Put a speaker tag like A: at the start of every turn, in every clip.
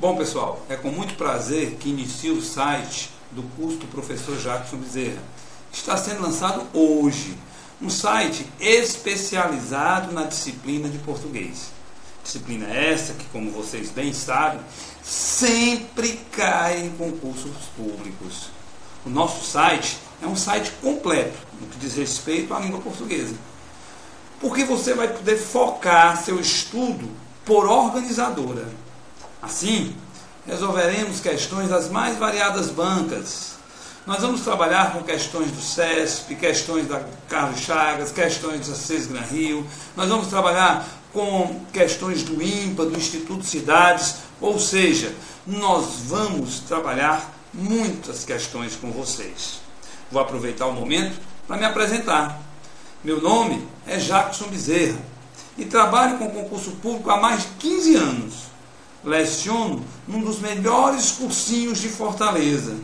A: Bom, pessoal, é com muito prazer que inicio o site do curso do professor Jackson Bezerra. Está sendo lançado hoje, um site especializado na disciplina de português. Disciplina essa que, como vocês bem sabem, sempre cai em concursos públicos. O nosso site é um site completo no que diz respeito à língua portuguesa, porque você vai poder focar seu estudo por organizadora. Assim, resolveremos questões das mais variadas bancas. Nós vamos trabalhar com questões do CESP, questões da Carlos Chagas, questões da CES Gran Rio. Nós vamos trabalhar com questões do INPA, do Instituto Cidades. Ou seja, nós vamos trabalhar muitas questões com vocês. Vou aproveitar o momento para me apresentar. Meu nome é Jackson Bezerra e trabalho com concurso público há mais de 15 anos. Leciono num dos melhores cursinhos de Fortaleza.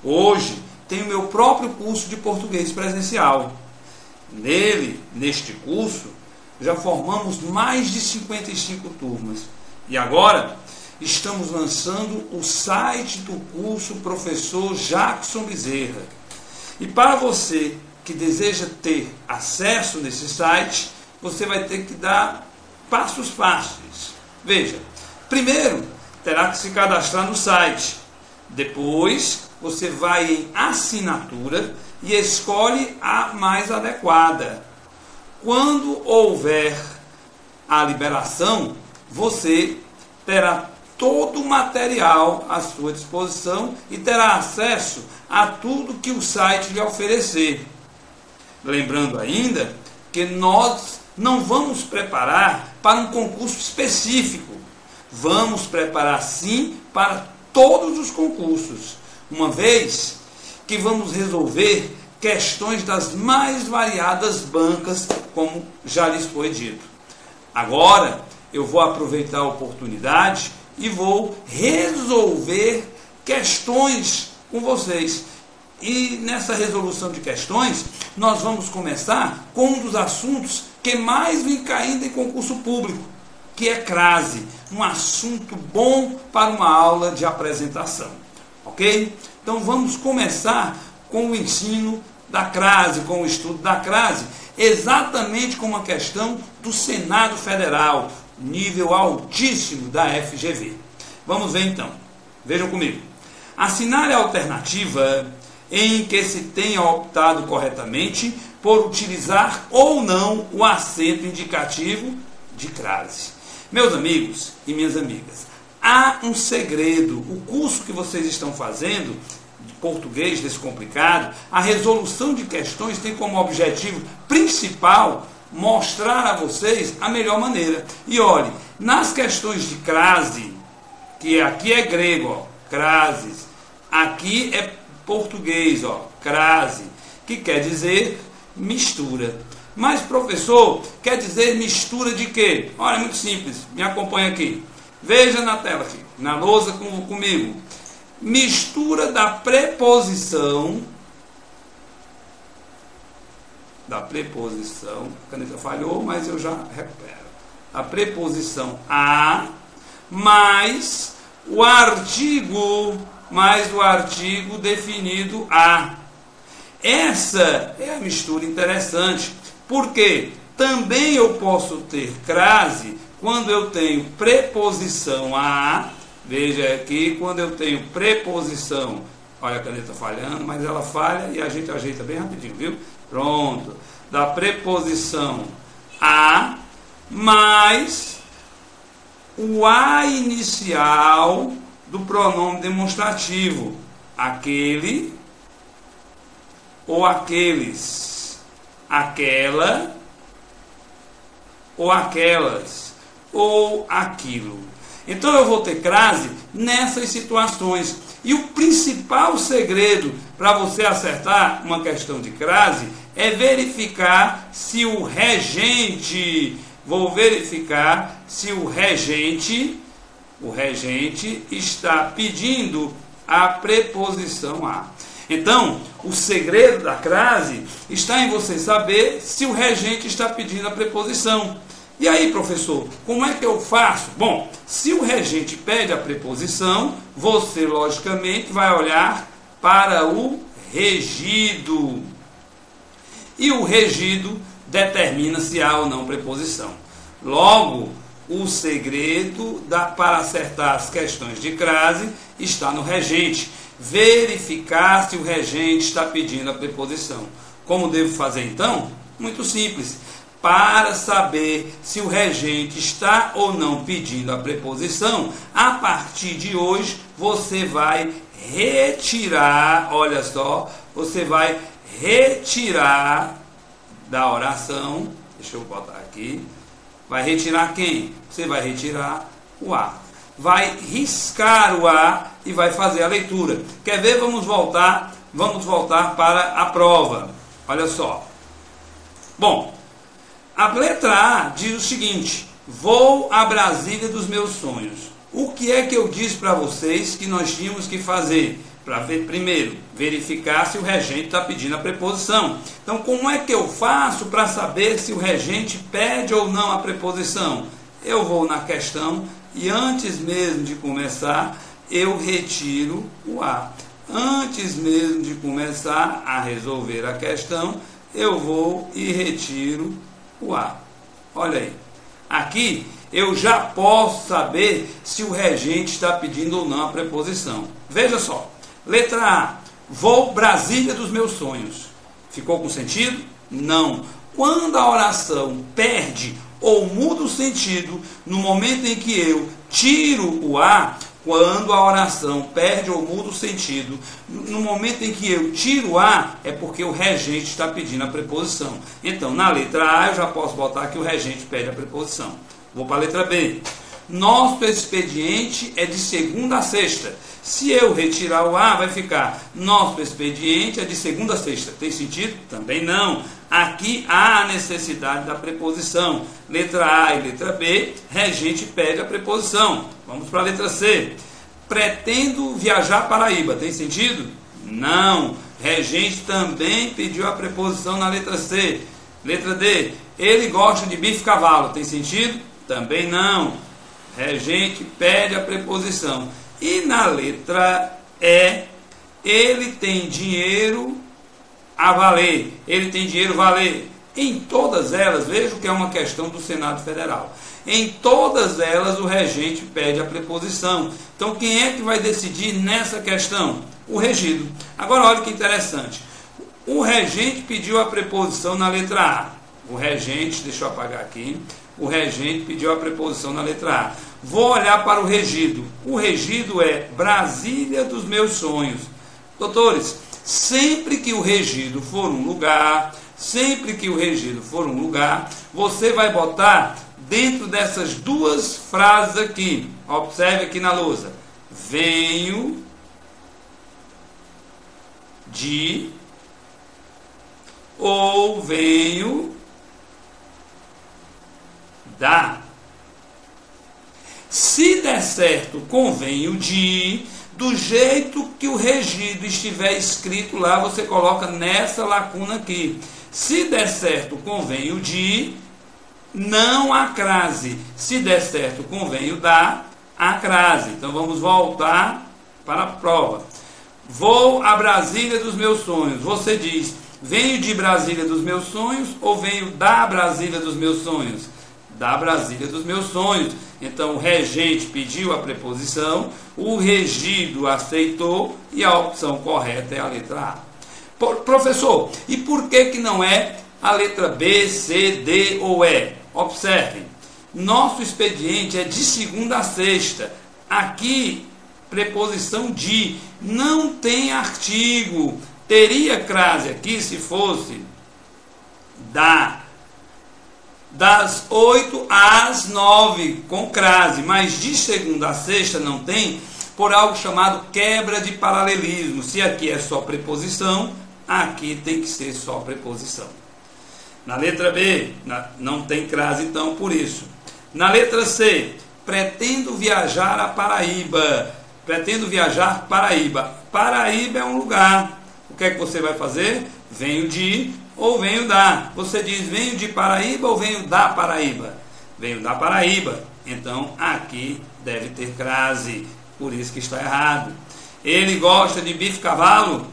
A: Hoje tenho meu próprio curso de português presencial. Neste curso, já formamos mais de 55 turmas. E agora estamos lançando o site do curso Professor Jackson Bezerra. E para você que deseja ter acesso nesse site, você vai ter que dar passos fáceis. Veja, primeiro terá que se cadastrar no site. Depois você vai em assinatura e escolhe a mais adequada. Quando houver a liberação, você terá todo o material à sua disposição e terá acesso a tudo que o site lhe oferecer. Lembrando ainda que nós não vamos preparar para um concurso específico. Vamos preparar sim para todos os concursos, uma vez que vamos resolver questões das mais variadas bancas, como já lhes foi dito. Agora eu vou aproveitar a oportunidade e vou resolver questões com vocês. E nessa resolução de questões, nós vamos começar com um dos assuntos que mais vem caindo em concurso público, que é crase, um assunto bom para uma aula de apresentação. Ok? Então vamos começar com o ensino da crase, com o estudo da crase, exatamente com uma questão do Senado Federal, nível altíssimo da FGV. Vamos ver então. Vejam comigo. Assinale a alternativa em que se tenha optado corretamente por utilizar ou não o acento indicativo de crase. Meus amigos e minhas amigas, há um segredo. O curso que vocês estão fazendo de português descomplicado, a resolução de questões tem como objetivo principal mostrar a vocês a melhor maneira. E olhe, nas questões de crase, que aqui é grego, ó, crases, aqui é português, ó, crase, que quer dizer mistura. Mas, professor, quer dizer mistura de quê? Olha, é muito simples, me acompanha aqui. Veja na tela aqui, na lousa comigo. Mistura da preposição, a caneta falhou, mas eu já recupero. A preposição a, mais o artigo definido a. Essa é a mistura interessante, porque também eu posso ter crase quando eu tenho preposição a. Veja aqui, quando eu tenho preposição, olha a caneta falhando, mas ela falha e a gente ajeita bem rapidinho, viu? Pronto. Da preposição a, mais o a inicial do pronome demonstrativo. Aquele ou aqueles, aquela ou aquelas, ou aquilo. Então eu vou ter crase nessas situações. E o principal segredo para você acertar uma questão de crase é verificar se o regente, o regente está pedindo a preposição a. Então, o segredo da crase está em você saber se o regente está pedindo a preposição. E aí, professor, como é que eu faço? Bom, se o regente pede a preposição, você, logicamente, vai olhar para o regido. E o regido determina se há ou não preposição. Logo, o segredo para acertar as questões de crase está no regente. Verificar se o regente está pedindo a preposição. Como devo fazer então? Muito simples. Para saber se o regente está ou não pedindo a preposição, a partir de hoje você vai retirar, olha só, você vai retirar da oração, deixa eu botar aqui, vai retirar quem? Você vai retirar o A. Vai riscar o A e vai fazer a leitura. Quer ver? Vamos voltar para a prova. Olha só. Bom, a letra A diz o seguinte: vou a Brasília dos meus sonhos. O que é que eu disse para vocês que nós tínhamos que fazer? Para ver, primeiro, verificar se o regente está pedindo a preposição. Então, como é que eu faço para saber se o regente pede ou não a preposição? Eu vou na questão e antes mesmo de começar, eu retiro o A. Antes mesmo de começar a resolver a questão, eu vou e retiro o A. Olha aí. Aqui eu já posso saber se o regente está pedindo ou não a preposição. Veja só. Letra A. Vou Brasília dos meus sonhos. Ficou com sentido? Não. Quando a oração perde ou muda o sentido, no momento em que eu tiro o A, quando a oração perde ou muda o sentido, no momento em que eu tiro o A, é porque o regente está pedindo a preposição. Então, na letra A, eu já posso botar que o regente pede a preposição. Vou para a letra B. Nosso expediente é de segunda a sexta. Se eu retirar o A, vai ficar nosso expediente é de segunda a sexta. Tem sentido? Também não. Aqui há a necessidade da preposição. Letra A e letra B, regente pede a preposição. Vamos para a letra C. Pretendo viajar para Paraíba. Tem sentido? Não. Regente também pediu a preposição na letra C. Letra D. Ele gosta de bife cavalo. Tem sentido? Também não. Regente pede a preposição. E na letra E, ele tem dinheiro a valer. Ele tem dinheiro a valer. Em todas elas, vejo que é uma questão do Senado Federal. Em todas elas, o regente pede a preposição. Então, quem é que vai decidir nessa questão? O regido. Agora, olha que interessante. O regente pediu a preposição na letra A. O regente, deixa eu apagar aqui. O regente pediu a preposição na letra A. Vou olhar para o regido. O regido é Brasília dos meus sonhos. Doutores, sempre que o regido for um lugar, você vai botar dentro dessas duas frases aqui. Observe aqui na lousa. Venho de ou venho da. Se der certo, convém o de, do jeito que o regido estiver escrito lá, você coloca nessa lacuna aqui. Se der certo, convém o de, não a crase. Se der certo, convém o da, a crase. Então vamos voltar para a prova. Vou a Brasília dos meus sonhos. Você diz, venho de Brasília dos meus sonhos ou venho da Brasília dos meus sonhos? Da Brasília dos meus sonhos. Então o regente pediu a preposição, o regido aceitou e a opção correta é a letra A. Professor, e por que não é a letra B, C, D ou E? Observem, nosso expediente é de segunda a sexta. Aqui, preposição de, não tem artigo. Teria crase aqui se fosse das 8 às 9, com crase, mas de segunda a sexta não tem, por algo chamado quebra de paralelismo. Se aqui é só preposição, aqui tem que ser só preposição. Na letra B, não tem crase, então, por isso. Na letra C, pretendo viajar a Paraíba. Pretendo viajar Paraíba. Paraíba é um lugar. O que é que você vai fazer? Venho de ou venho da. Você diz venho de Paraíba ou venho da Paraíba? Venho da Paraíba. Então aqui deve ter crase, por isso que está errado. Ele gosta de bife cavalo?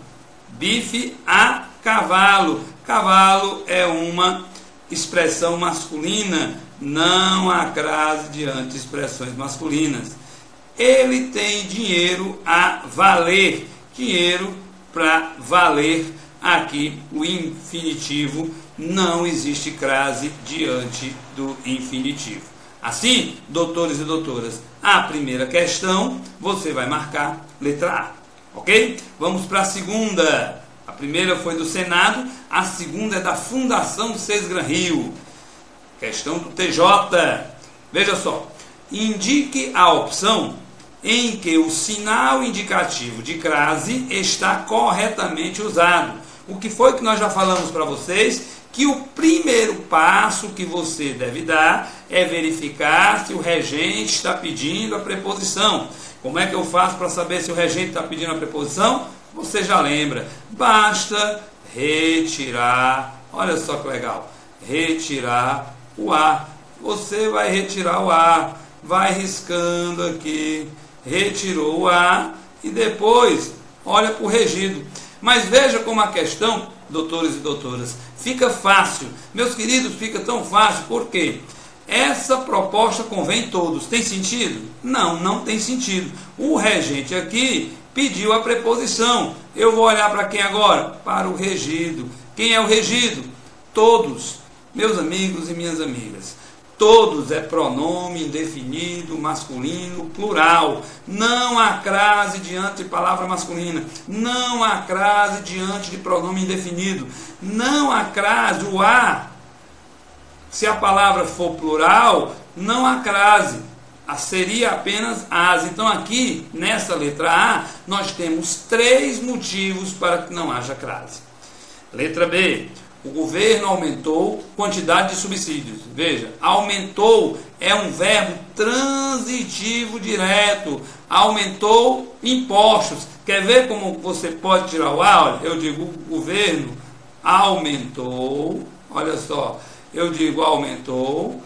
A: Bife a cavalo. Cavalo é uma expressão masculina, não há crase diante de expressões masculinas. Ele tem dinheiro a valer. Dinheiro para valer, aqui o infinitivo, não existe crase diante do infinitivo. Assim, doutores e doutoras, a primeira questão você vai marcar letra A, ok? Vamos para a segunda. A primeira foi do Senado, a segunda é da Fundação Sesgran Rio. Questão do TJ. Veja só, indique a opção em que o sinal indicativo de crase está corretamente usado. O que foi que nós já falamos para vocês? Que o primeiro passo que você deve dar é verificar se o regente está pedindo a preposição. Como é que eu faço para saber se o regente está pedindo a preposição? Você já lembra, basta retirar, olha só que legal, retirar o A. Você vai retirar o A, vai riscando aqui, retirou o A e depois olha para o regido. Mas veja como a questão, doutores e doutoras, fica fácil. Meus queridos, fica tão fácil, porque essa proposta convém todos. Tem sentido? Não, não tem sentido. O regente aqui pediu a preposição. Eu vou olhar para quem agora? Para o regido. Quem é o regido? Todos, meus amigos e minhas amigas. Todos é pronome indefinido, masculino, plural. Não há crase diante de palavra masculina. Não há crase diante de pronome indefinido. Não há crase, o a. Se a palavra for plural, não há crase. Seria apenas as. Então aqui, nessa letra A, nós temos 3 motivos para que não haja crase. Letra B. O governo aumentou quantidade de subsídios. Veja, aumentou é um verbo transitivo direto. Aumentou impostos. Quer ver como você pode tirar o A? Olha, eu digo o governo aumentou. Olha só, eu digo aumentou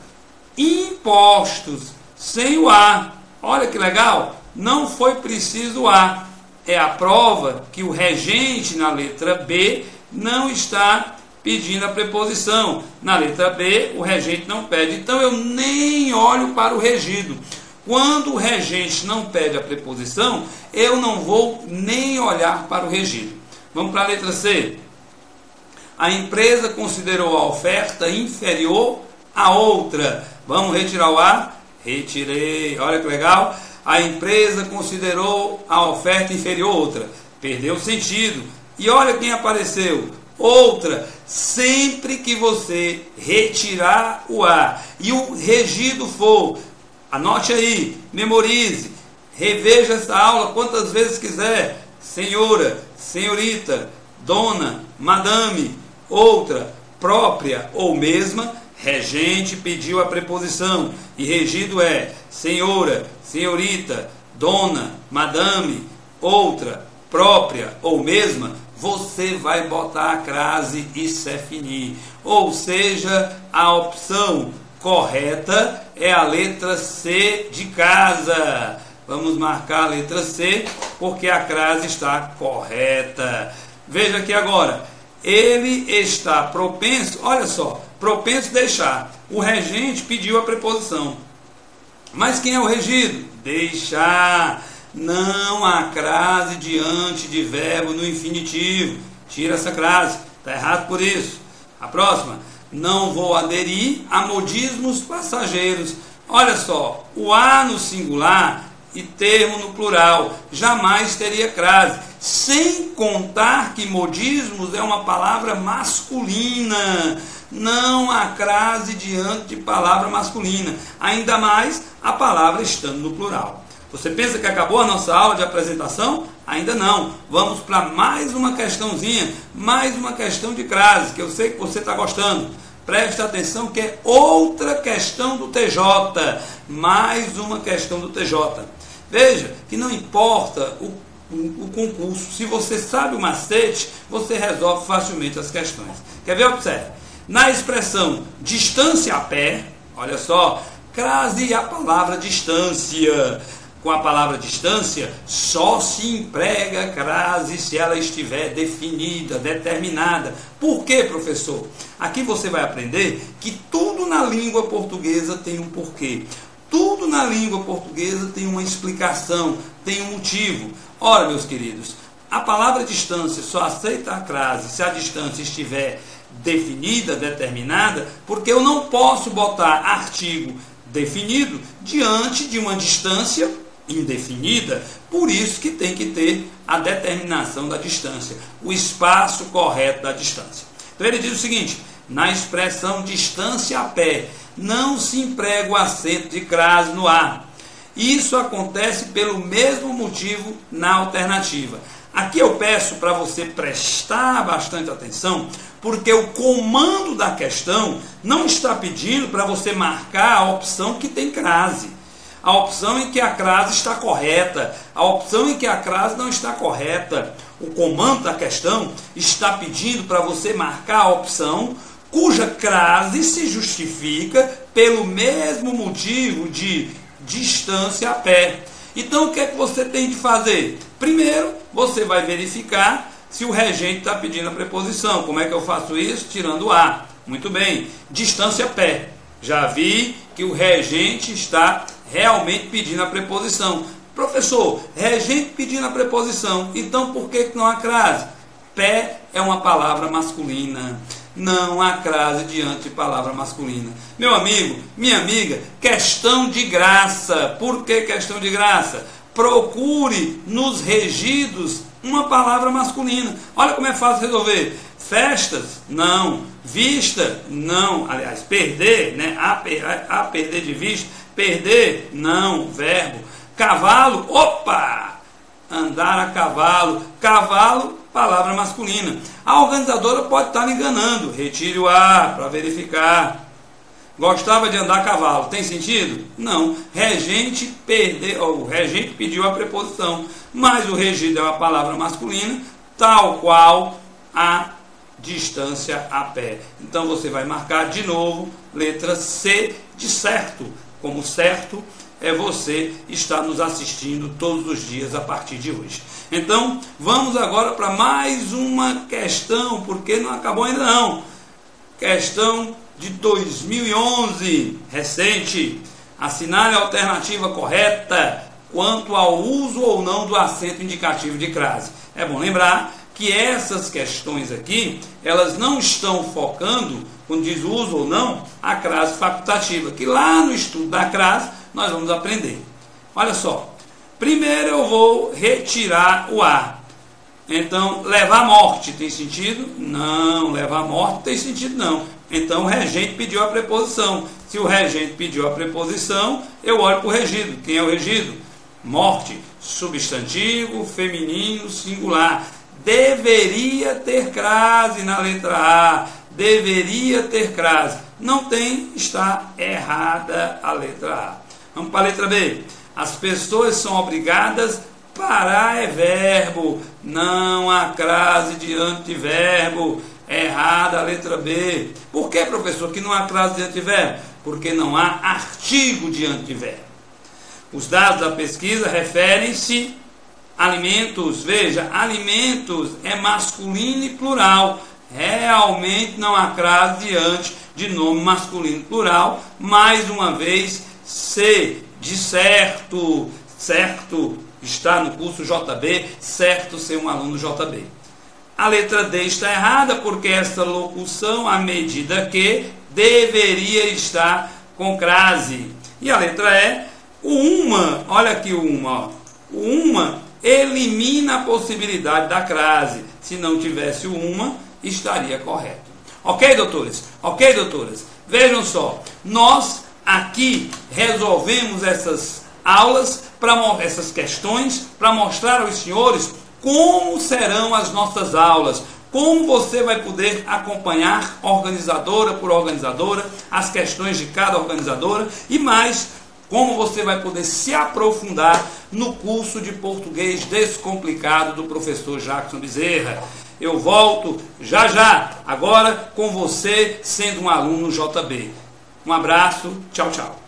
A: impostos sem o A. Olha que legal. Não foi preciso o A. É a prova que o regente na letra B não está pedindo a preposição. Na letra B, o regente não pede. Então, eu nem olho para o regido. Quando o regente não pede a preposição, eu não vou nem olhar para o regido. Vamos para a letra C. A empresa considerou a oferta inferior à outra. Vamos retirar o A? Retirei. Olha que legal. A empresa considerou a oferta inferior à outra. Perdeu o sentido. E olha quem apareceu. Outra. Sempre que você retirar o A e o regido for, anote aí, memorize, reveja essa aula quantas vezes quiser. Senhora, senhorita, dona, madame, outra, própria ou mesma, regente pediu a preposição e regido é senhora, senhorita, dona, madame, outra, própria ou mesma. Você vai botar a crase e se finir. Ou seja, a opção correta é a letra C de casa. Vamos marcar a letra C, porque a crase está correta. Veja aqui agora. Ele está propenso, olha só, propenso deixar. O regente pediu a preposição. Mas quem é o regido? Deixar. Não há crase diante de verbo no infinitivo. Tira essa crase. Está errado por isso. A próxima. Não vou aderir a modismos passageiros. Olha só. O A no singular e termo no plural. Jamais teria crase. Sem contar que modismos é uma palavra masculina. Não há crase diante de palavra masculina. Ainda mais a palavra estando no plural. Você pensa que acabou a nossa aula de apresentação? Ainda não. Vamos para mais uma questãozinha, mais uma questão de crase, que eu sei que você está gostando. Preste atenção que é outra questão do TJ. Mais uma questão do TJ. Veja que não importa o concurso. Se você sabe o macete, você resolve facilmente as questões. Quer ver? Observe. Na expressão distância a pé, olha só, Crase e a palavra distância. Com a palavra distância, só se emprega crase se ela estiver definida, determinada. Por quê, professor? Aqui você vai aprender que tudo na língua portuguesa tem um porquê. Tudo na língua portuguesa tem uma explicação, tem um motivo. Ora, meus queridos, a palavra distância só aceita a crase se a distância estiver definida, determinada, porque eu não posso botar artigo definido diante de uma distância indefinida, por isso que tem que ter a determinação da distância, o espaço correto da distância. Então ele diz o seguinte: na expressão distância a pé, não se emprega o acento de crase no ar. Isso acontece pelo mesmo motivo na alternativa. Aqui eu peço para você prestar bastante atenção, porque o comando da questão não está pedindo para você marcar a opção que tem crase, a opção em que a crase está correta, a opção em que a crase não está correta. O comando da questão está pedindo para você marcar a opção cuja crase se justifica pelo mesmo motivo de distância a pé. Então o que é que você tem de fazer? Primeiro, você vai verificar se o regente está pedindo a preposição. Como é que eu faço isso? Tirando o A. Muito bem. Distância a pé. Já vi que o regente está realmente pedindo a preposição. Professor, regente pedindo a preposição, então por que não há crase? Pé é uma palavra masculina. Não há crase diante de palavra masculina. Meu amigo, minha amiga, questão de graça. Por que questão de graça? Procure nos regidos uma palavra masculina. Olha como é fácil resolver. Festas? Não. Vista? Não. Aliás, perder, né? A perder de vista. Perder? Não. Verbo. Cavalo? Opa! Andar a cavalo. Cavalo, palavra masculina. A organizadora pode estar me enganando. Retire o A para verificar. Gostava de andar a cavalo. Tem sentido? Não. Regente o regente pediu a preposição, mas o regido é uma palavra masculina, tal qual a distância a pé. Então você vai marcar de novo letra C de certo. Como certo é você estar nos assistindo todos os dias a partir de hoje. Então, vamos agora para mais uma questão, porque não acabou ainda não. Questão de 2011, recente. Assinale a alternativa correta quanto ao uso ou não do acento indicativo de crase. É bom lembrar que essas questões aqui, elas não estão focando, quando diz uso ou não, a crase facultativa, que lá no estudo da crase nós vamos aprender. Olha só, primeiro eu vou retirar o A. Então, levar a morte tem sentido? Não, levar a morte tem sentido não. Então o regente pediu a preposição. Se o regente pediu a preposição, eu olho para o regido. Quem é o regido? Morte, substantivo, feminino, singular. Deveria ter crase na letra A. Deveria ter crase. Não tem, está errada a letra A. Vamos para a letra B. As pessoas são obrigadas, parar é verbo. Não há crase diante de verbo. Errada a letra B. Por que, professor, que não há crase diante de verbo? Porque não há artigo diante de verbo. Os dados da pesquisa referem-se a alimentos. Veja, alimentos é masculino e plural. Realmente não há crase diante de nome masculino plural. Mais uma vez, C de certo. Certo está no curso JB, certo ser um aluno JB. A letra D está errada porque essa locução, à medida que, deveria estar com crase. E a letra E, o uma, olha aqui o uma, ó. O uma elimina a possibilidade da crase. Se não tivesse o uma, estaria correto. Ok, doutores? Ok, doutoras? Vejam só, nós aqui resolvemos essas aulas, essas questões, para mostrar aos senhores como serão as nossas aulas, como você vai poder acompanhar organizadora por organizadora, as questões de cada organizadora e mais, como você vai poder se aprofundar no curso de português descomplicado do professor Jackson Bezerra. Eu volto já já, agora com você sendo um aluno JB. Um abraço, tchau, tchau.